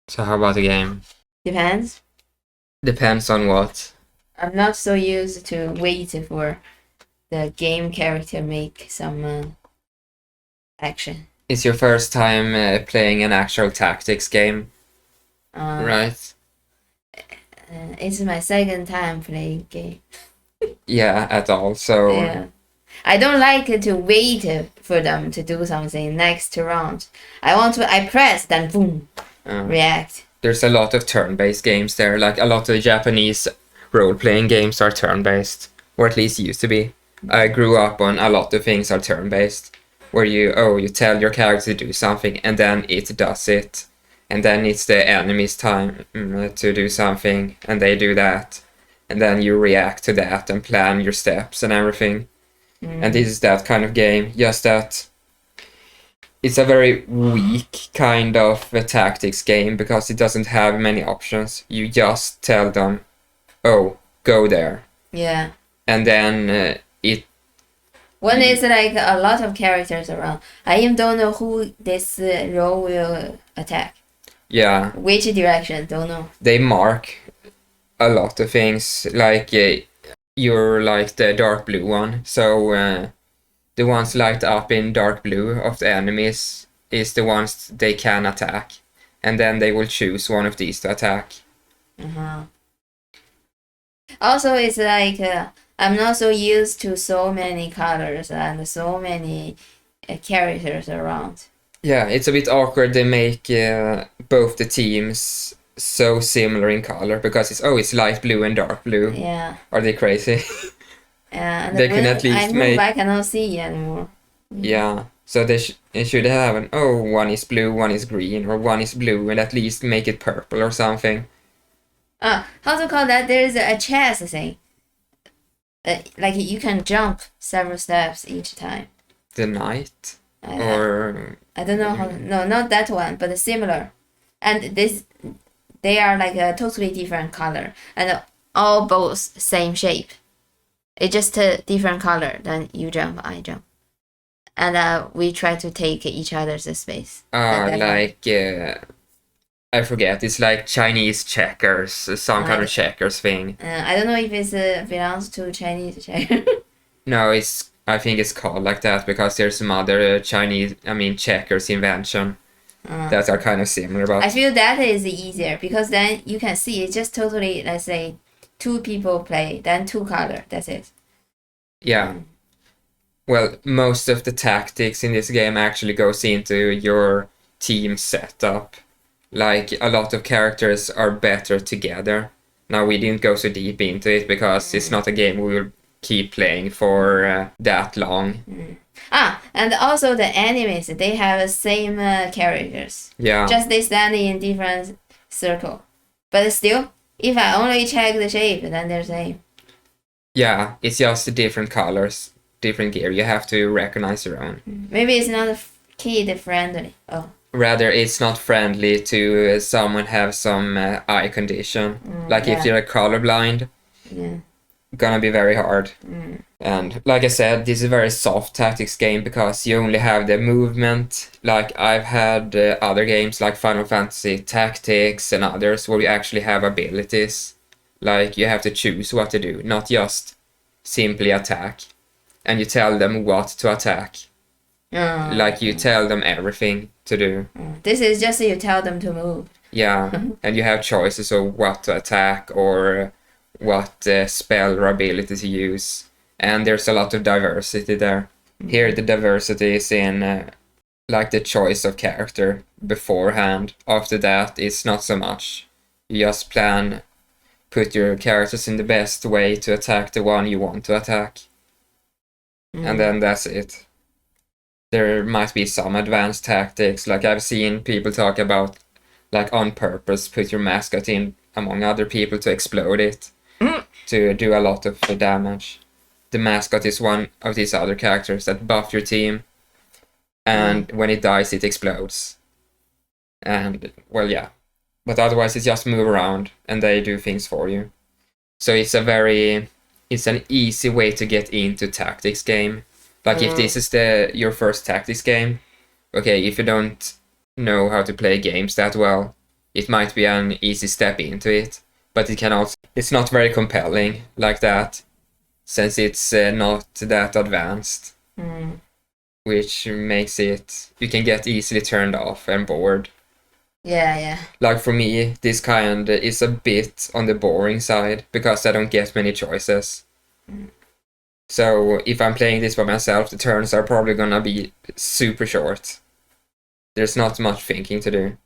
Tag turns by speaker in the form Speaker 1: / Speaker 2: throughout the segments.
Speaker 1: So how about the game?
Speaker 2: Depends.
Speaker 1: Depends on what.
Speaker 2: I'm not so used to wait for the game character make some action.
Speaker 1: It's your first time playing an actual tactics game, right?
Speaker 2: It's my second time playing game.
Speaker 1: Yeah, at all. So
Speaker 2: Yeah. I don't like to wait for them to do something next round. I press, then boom, react.
Speaker 1: There's a lot of turn-based games there. Like a lot of the Japanese role-playing games are turn-based, or at least used to be. I grew up on a lot of things are turn-based, where you tell your character to do something and then it does it, and then it's the enemy's time to do something and they do that, and then you react to that and plan your steps and everything. And this is that kind of game, just that it's a very weak kind of a tactics game because it doesn't have many options. You just tell them, oh, go there.
Speaker 2: Yeah.
Speaker 1: And then it...
Speaker 2: When it's like a lot of characters around, I even don't know who this role will attack.
Speaker 1: Yeah.
Speaker 2: Which direction, don't know.
Speaker 1: They mark a lot of things, like you're like the dark blue one, so the ones light up in dark blue of the enemies is the ones they can attack, and then they will choose one of these to attack.
Speaker 2: Also, it's like I'm not so used to so many colors and so many characters around.
Speaker 1: Yeah, it's a bit awkward. They make both the teams so similar in color because it's light blue and dark blue.
Speaker 2: Yeah.
Speaker 1: Are they crazy?
Speaker 2: And
Speaker 1: they can at least make...
Speaker 2: I cannot see anymore.
Speaker 1: Yeah, so they should have one is blue, one is green, or one is blue, and at least make it purple or something.
Speaker 2: How to call that? There's a chess thing. Like you can jump several steps each time.
Speaker 1: The knight? Or...
Speaker 2: I don't know how... No, not that one, but similar. And they are like a totally different color. And all both same shape. It's just a different color. Then you jump, I jump. And we try to take each other's space.
Speaker 1: I forget. It's like Chinese checkers, some kind of checkers thing.
Speaker 2: I don't know if it belongs to Chinese checkers.
Speaker 1: No, I think it's called like that because there's some other checkers invention that are kind of similar. But
Speaker 2: I feel that is easier because then you can see it's just totally, let's say, 2 people play, then 2 color. That's it.
Speaker 1: Yeah. Well, most of the tactics in this game actually goes into your team setup. Like, a lot of characters are better together. Now, we didn't go so deep into it because it's not a game we will keep playing for that long.
Speaker 2: And also the enemies, they have the same characters.
Speaker 1: Yeah.
Speaker 2: Just they stand in different circle. But still, if I only check the shape, then they're same.
Speaker 1: Yeah, it's just the different colors, different gear. You have to recognize your own.
Speaker 2: Maybe it's not kid friendly. Oh.
Speaker 1: Rather, it's not friendly to someone have some eye condition. If you're colorblind, gonna be very hard. And like I said, this is a very soft tactics game because you only have the movement. Like I've had other games like Final Fantasy Tactics and others where you actually have abilities. Like you have to choose what to do, not just simply attack. And you tell them what to attack. Like you tell them everything to do.
Speaker 2: This is just you tell them to move.
Speaker 1: Yeah, and you have choices of what to attack or what spell or ability to use. And there's a lot of diversity there. Here the diversity is in like the choice of character beforehand. After that, it's not so much. You just put your characters in the best way to attack the one you want to attack. And then that's it. There might be some advanced tactics, like I've seen people talk about, like on purpose, put your mascot in among other people to explode it, to do a lot of damage. The mascot is one of these other characters that buff your team, and when it dies, it explodes. And, well, yeah. But otherwise, it's just move around, and they do things for you. So it's an easy way to get into tactics game. Like if this is your first tactics game, okay, if you don't know how to play games that well, it might be an easy step into it, but it's not very compelling like that, since it's not that advanced, which makes it, you can get easily turned off and bored.
Speaker 2: Yeah.
Speaker 1: Like for me, this kind is a bit on the boring side because I don't get many choices. So if I'm playing this by myself, the turns are probably gonna be super short. There's not much thinking to do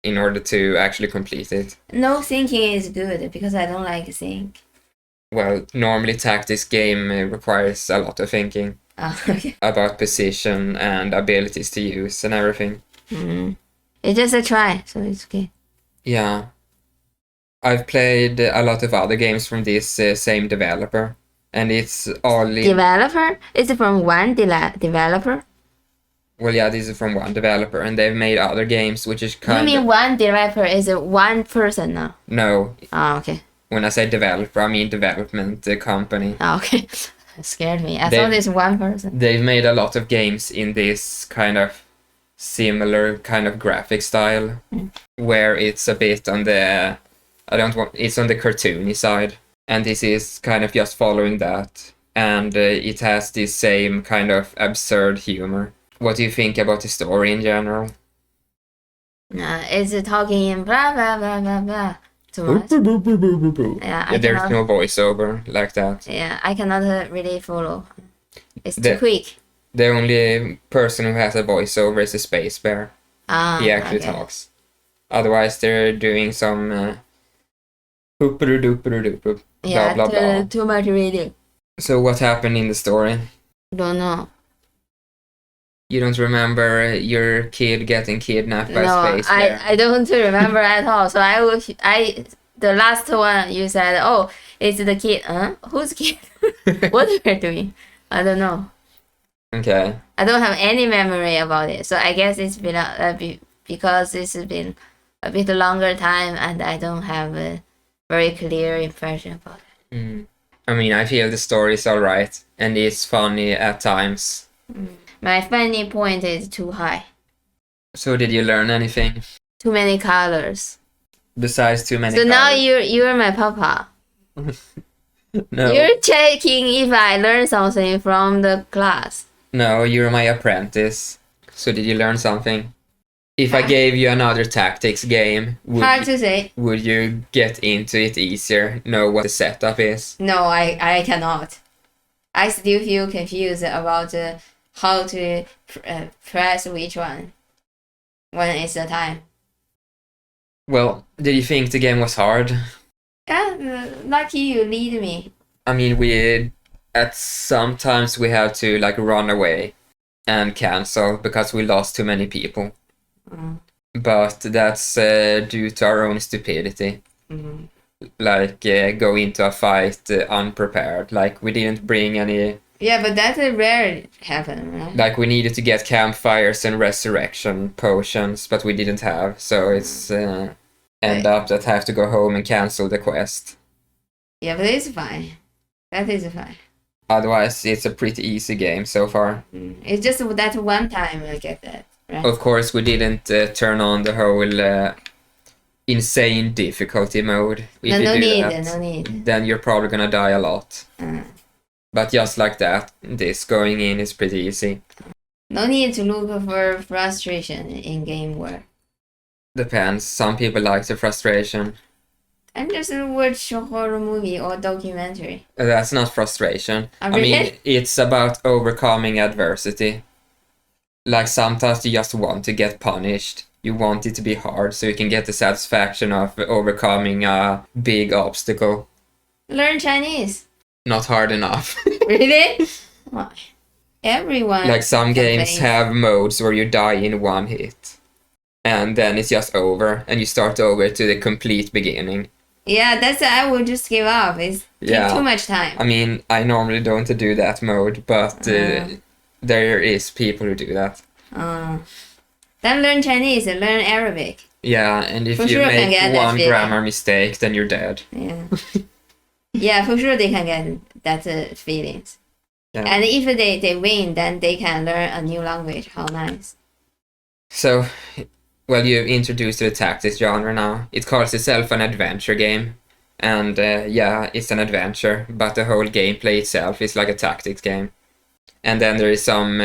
Speaker 1: in order to actually complete it.
Speaker 2: No thinking is good because I don't like think.
Speaker 1: Well, normally tactics game requires a lot of thinking
Speaker 2: Oh, okay.
Speaker 1: about position and abilities to use and everything.
Speaker 2: It's just a try, so it's okay.
Speaker 1: Yeah. I've played a lot of other games from this same developer, and it's all in...
Speaker 2: Developer? Is it from one developer?
Speaker 1: Well, yeah, this is from one developer, and they've made other games, which is
Speaker 2: You mean one developer is one person now?
Speaker 1: No.
Speaker 2: Oh, okay.
Speaker 1: When I say developer, I mean development company.
Speaker 2: Oh, okay. It scared me. I thought it's one person.
Speaker 1: They've made a lot of games in this kind of similar kind of graphic style, where it's a bit on the... it's on the cartoony side, and this is kind of just following that, and it has the same kind of absurd humor. What do you think about the story in general?
Speaker 2: It's talking in blah blah blah blah blah too much. Yeah,
Speaker 1: there's no voiceover like that.
Speaker 2: Yeah, I cannot really follow. It's too quick.
Speaker 1: The only person who has a voiceover is a space bear. He actually talks. Otherwise, they're doing some blah blah blah.
Speaker 2: Too much reading.
Speaker 1: So what happened in the story?
Speaker 2: Don't know.
Speaker 1: You don't remember your kid getting kidnapped by space bear?
Speaker 2: I don't remember at all. So the last one you said, oh, it's the kid. Who's kid? What we're doing? I don't know.
Speaker 1: Okay.
Speaker 2: I don't have any memory about it. So I guess it's been because it's been a bit longer time, and I don't have a very clear impression about it.
Speaker 1: I mean, I feel the story is alright, and it's funny at times.
Speaker 2: My funny point is too high.
Speaker 1: So did you learn anything?
Speaker 2: Too many colors.
Speaker 1: Besides too many
Speaker 2: colors.
Speaker 1: So
Speaker 2: now you're my papa.
Speaker 1: No.
Speaker 2: You're checking if I learned something from the class.
Speaker 1: No, you're my apprentice. So did you learn something? If I gave you another tactics game,
Speaker 2: hard to say.
Speaker 1: Would you get into it easier? Know what the setup is?
Speaker 2: No, I cannot. I still feel confused about how to press which one when it's the time.
Speaker 1: Well, did you think the game was hard?
Speaker 2: Yeah, lucky you lead me.
Speaker 1: I mean, sometimes we have to like run away and cancel because we lost too many people. But that's due to our own stupidity. Like go into a fight unprepared. Like we didn't bring any...
Speaker 2: Yeah, but that's a rare happen, right?
Speaker 1: Like we needed to get campfires and resurrection potions, but we didn't have. So it's end up that I have to go home and cancel the quest.
Speaker 2: Yeah, but it's fine. That is fine.
Speaker 1: Otherwise, it's a pretty easy game so far.
Speaker 2: It's just that one time I get that. Right?
Speaker 1: Of course, we didn't turn on the whole insane difficulty mode. If
Speaker 2: no
Speaker 1: you do
Speaker 2: need,
Speaker 1: that,
Speaker 2: no need.
Speaker 1: Then you're probably gonna die a lot. But just like that, this going in is pretty easy.
Speaker 2: No need to look for frustration in game work.
Speaker 1: Depends. Some people like the frustration.
Speaker 2: And just watch a horror movie or documentary.
Speaker 1: That's not frustration.
Speaker 2: I mean,
Speaker 1: it's about overcoming adversity. Like sometimes you just want to get punished. You want it to be hard so you can get the satisfaction of overcoming a big obstacle.
Speaker 2: Learn Chinese.
Speaker 1: Not hard enough.
Speaker 2: Really? Everyone.
Speaker 1: Like some games have modes where you die in one hit. And then it's just over. And you start over to the complete beginning.
Speaker 2: Yeah, I would just give up. It's too much time.
Speaker 1: I mean, I normally don't do that mode. But there is people who do that.
Speaker 2: Then learn Chinese and learn Arabic.
Speaker 1: Yeah, and if you make one grammar mistake, then you're dead.
Speaker 2: Yeah. Yeah, for sure they can get that feelings. Yeah. And if they win, then they can learn a new language. How nice.
Speaker 1: So, Well, you've introduced the tactics genre now. It calls itself an adventure game. And yeah, it's an adventure, but the whole gameplay itself is like a tactics game. And then there is some.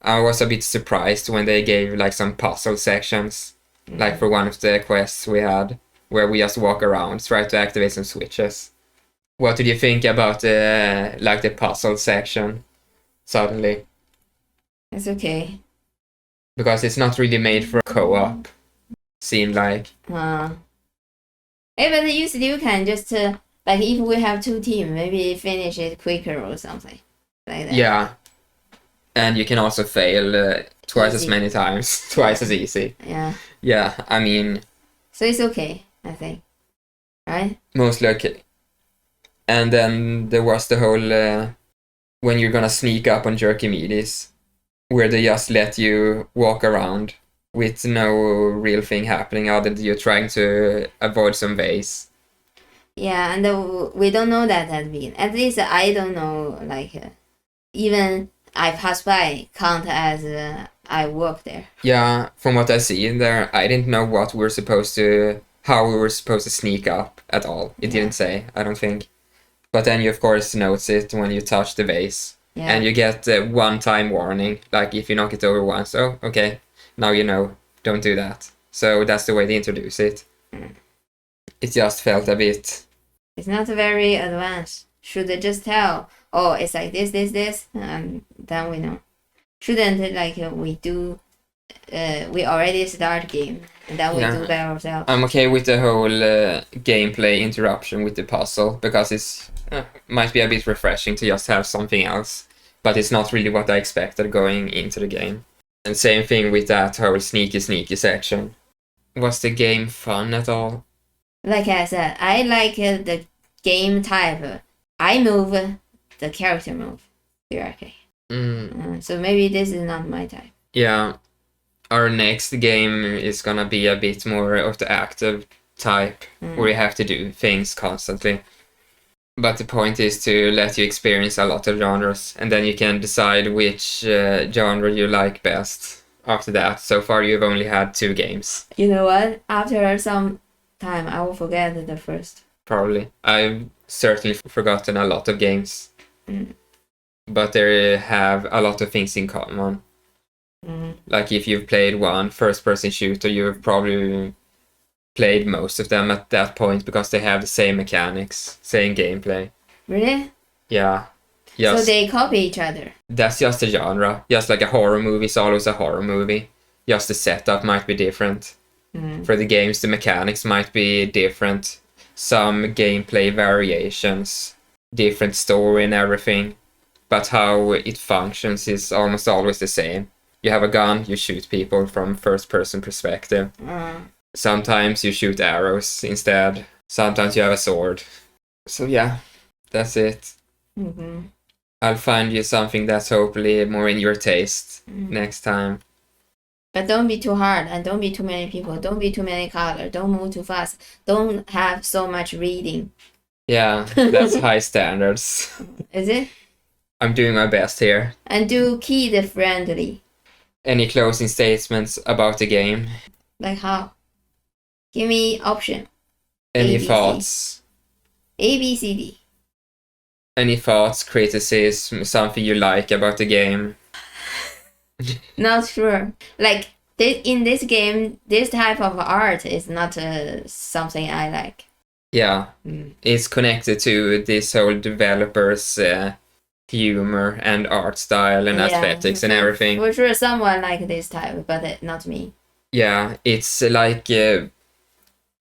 Speaker 1: I was a bit surprised when they gave like some puzzle sections, like for one of the quests we had, where we just walk around, try to activate some switches. What did you think about the puzzle section? Suddenly,
Speaker 2: It's okay.
Speaker 1: because it's not really made for co-op. Seemed like.
Speaker 2: Hey, but you still can just like if we have 2 teams, maybe finish it quicker or something like that.
Speaker 1: Yeah, and you can also fail twice as
Speaker 2: Easy.
Speaker 1: many times, twice as easy.
Speaker 2: Yeah.
Speaker 1: Yeah, I mean,
Speaker 2: So it's okay, I think. Right?
Speaker 1: mostly okay. And then there was the whole when you're gonna sneak up on jerky meaties, where they just let you walk around with no real thing happening other than you're trying to avoid some vase.
Speaker 2: Yeah, and we don't know that at the beginning. At least I don't know, like, even I pass by count as I work there.
Speaker 1: Yeah, from what I see in there, I didn't know what we were supposed to, how we were supposed to sneak up at all. It
Speaker 2: Yeah.
Speaker 1: didn't say, I don't think. But then you of course notice it when you touch the vase.
Speaker 2: Yeah.
Speaker 1: And you get one-time warning, like if you knock it over once, oh, okay, now you know, don't do that. So that's the way they introduce it. It just felt a bit,
Speaker 2: It's not very advanced. Should they just tell, oh, it's like this, and then we know. Shouldn't like we do, we already start game, and then we
Speaker 1: Yeah.
Speaker 2: do that ourselves.
Speaker 1: I'm okay with the whole gameplay interruption with the puzzle, because it's might be a bit refreshing to just have something else, but it's not really what I expected going into the game. And same thing with that whole sneaky section. Was the game fun at all?
Speaker 2: Like I said, I like the game type. I move, the character move directly. So maybe this is not my type.
Speaker 1: Yeah, our next game is gonna be a bit more of the active type, where you have to do things constantly. But the point is to let you experience a lot of genres, and then you can decide which genre you like best after that. So far, you've only had 2 games.
Speaker 2: You know what? After some time, I will forget the first.
Speaker 1: Probably. I've certainly forgotten a lot of games. But they have a lot of things in common. Like if you've played one first-person shooter, you've probably played most of them at that point because they have the same mechanics, same gameplay.
Speaker 2: Really?
Speaker 1: Yeah.
Speaker 2: So
Speaker 1: Just,
Speaker 2: they copy each other.
Speaker 1: that's just a genre. Just like a horror movie is always a horror movie. Just the setup might be different. For the games, the mechanics might be different. Some gameplay variations, different story and everything. But how it functions is almost always the same. You have a gun, you shoot people from first-person perspective. Sometimes you shoot arrows instead. Sometimes you have a sword. So yeah, that's it. I'll find you something that's hopefully more in your taste next time.
Speaker 2: But don't be too hard, and don't be too many people. Don't be too many colors. Don't move too fast. Don't have so much reading.
Speaker 1: Yeah, that's high standards.
Speaker 2: Is it?
Speaker 1: I'm doing my best here.
Speaker 2: And do kid friendly.
Speaker 1: Any closing statements about the game?
Speaker 2: Like how? Give me option.
Speaker 1: Any
Speaker 2: ABC.
Speaker 1: thoughts?
Speaker 2: A, B, C, D.
Speaker 1: Any thoughts, criticism, something you like about the game?
Speaker 2: Not sure. Like in this game, this type of art is not something I like.
Speaker 1: Yeah, it's connected to this whole developer's humor and art style and aesthetics and everything.
Speaker 2: For sure, someone like this type, but not me.
Speaker 1: Yeah, it's like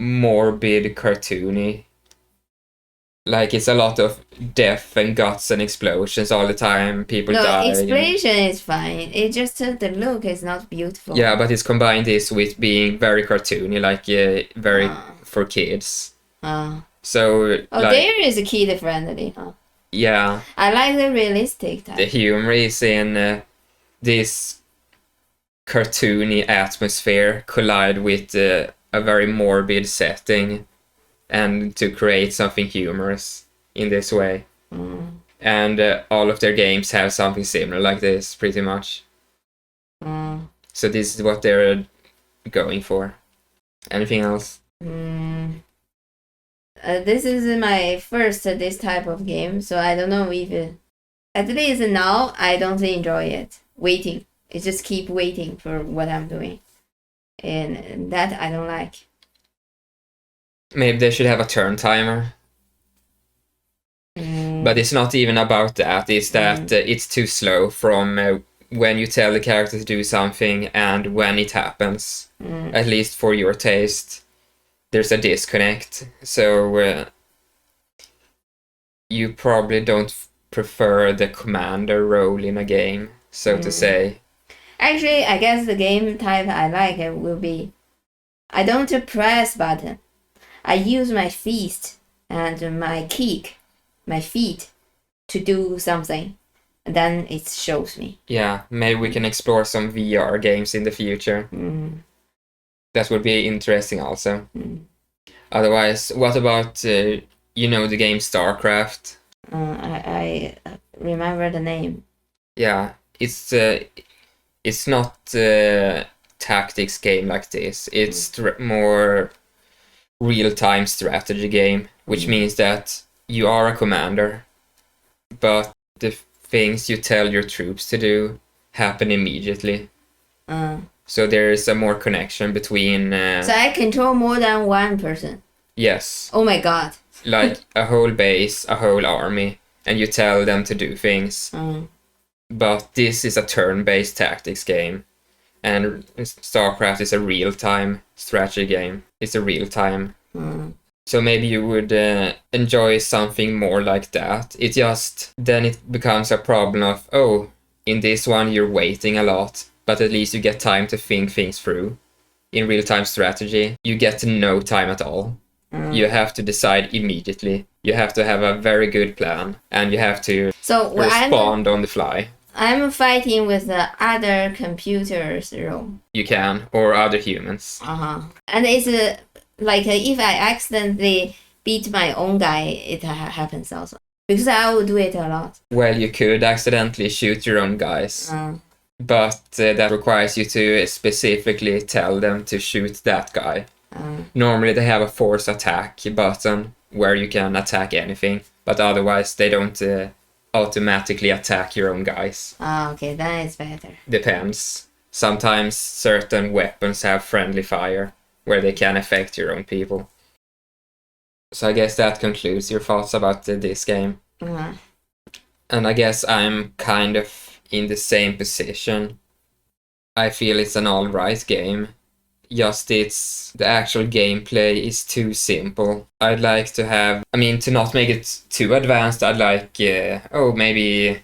Speaker 1: morbid, cartoony. Like it's a lot of death and guts and explosions all the time. People die.
Speaker 2: Explosion is fine. It's just the look is not beautiful.
Speaker 1: Yeah, but it's combined this with being very cartoony, like very for kids. So
Speaker 2: there is a kid friendly, huh?
Speaker 1: Yeah.
Speaker 2: I like the realistic type.
Speaker 1: The humor is in this cartoony atmosphere collide with a very morbid setting, and to create something humorous in this way. And all of their games have something similar like this, pretty much. So this is what they're going for. Anything else?
Speaker 2: This is my first this type of game, so I don't know if at least now I don't enjoy it. Waiting, it just keep waiting for what I'm doing, and that I don't like.
Speaker 1: Maybe they should have a turn timer. But it's not even about that. It's that it's too slow from when you tell the character to do something and when it happens. At least for your taste, there's a disconnect. So you probably don't prefer the commander role in a game, so to say.
Speaker 2: Actually, I guess the game type I like will be, I don't press button. I use my feet and my kick, my feet, to do something, and then it shows me.
Speaker 1: Yeah, maybe we can explore some VR games in the future. That would be interesting also. Otherwise, what about, the game StarCraft?
Speaker 2: I remember the name.
Speaker 1: Yeah, it's not a tactics game like this. It's more real-time strategy game, which means that you are a commander, but the things you tell your troops to do happen immediately. So there is a more connection between...
Speaker 2: So I control more than one person.
Speaker 1: Yes.
Speaker 2: Oh my god.
Speaker 1: Like a whole base, a whole army, and you tell them to do things. But this is a turn-based tactics game, and StarCraft is a real-time strategy game. It's a real-time. So maybe you would enjoy something more like that. Then it becomes a problem of, in this one you're waiting a lot, but at least you get time to think things through. In real-time strategy, you get no time at all. You have to decide immediately. You have to have a very good plan, and you have to respond on the fly.
Speaker 2: I'm fighting with the other computers role.
Speaker 1: You can, or other humans.
Speaker 2: And it's like if I accidentally beat my own guy, it happens also. Because I will do it a lot.
Speaker 1: Well, you could accidentally shoot your own guys. But that requires you to specifically tell them to shoot that guy. Normally they have a force attack button where you can attack anything, but otherwise they don't automatically attack your own guys.
Speaker 2: Okay, then it's better.
Speaker 1: Depends. Sometimes certain weapons have friendly fire where they can affect your own people. So I guess that concludes your thoughts about this game. And I guess I'm kind of in the same position. I feel it's an alright game. Just the actual gameplay is too simple. I'd like to to not make it too advanced, I'd like, maybe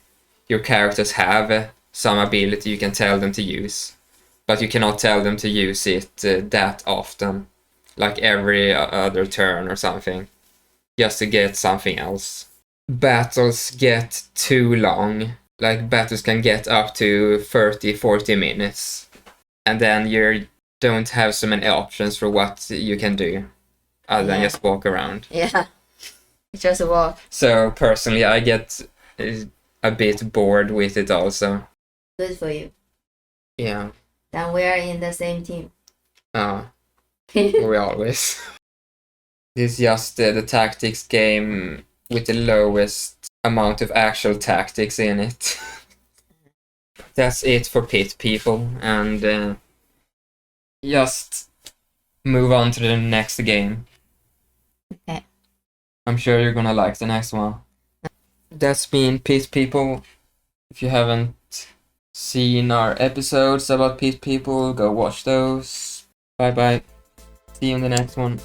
Speaker 1: your characters have some ability you can tell them to use. But you cannot tell them to use it that often. Like every other turn or something. Just to get something else. Battles get too long. Like battles can get up to 30-40 minutes. And then you don't have so many options for what you can do other than just walk around.
Speaker 2: Yeah, just walk.
Speaker 1: So personally, I get a bit bored with it also.
Speaker 2: Good for you.
Speaker 1: Yeah.
Speaker 2: Then we are in the same team.
Speaker 1: We always. This is just the tactics game with the lowest amount of actual tactics in it. That's it for pit people, and just move on to the next game.
Speaker 2: Okay.
Speaker 1: I'm sure you're gonna like the next one. That's been Pit People. If you haven't seen our episodes about Pit People, go watch those. Bye bye. See you in the next one.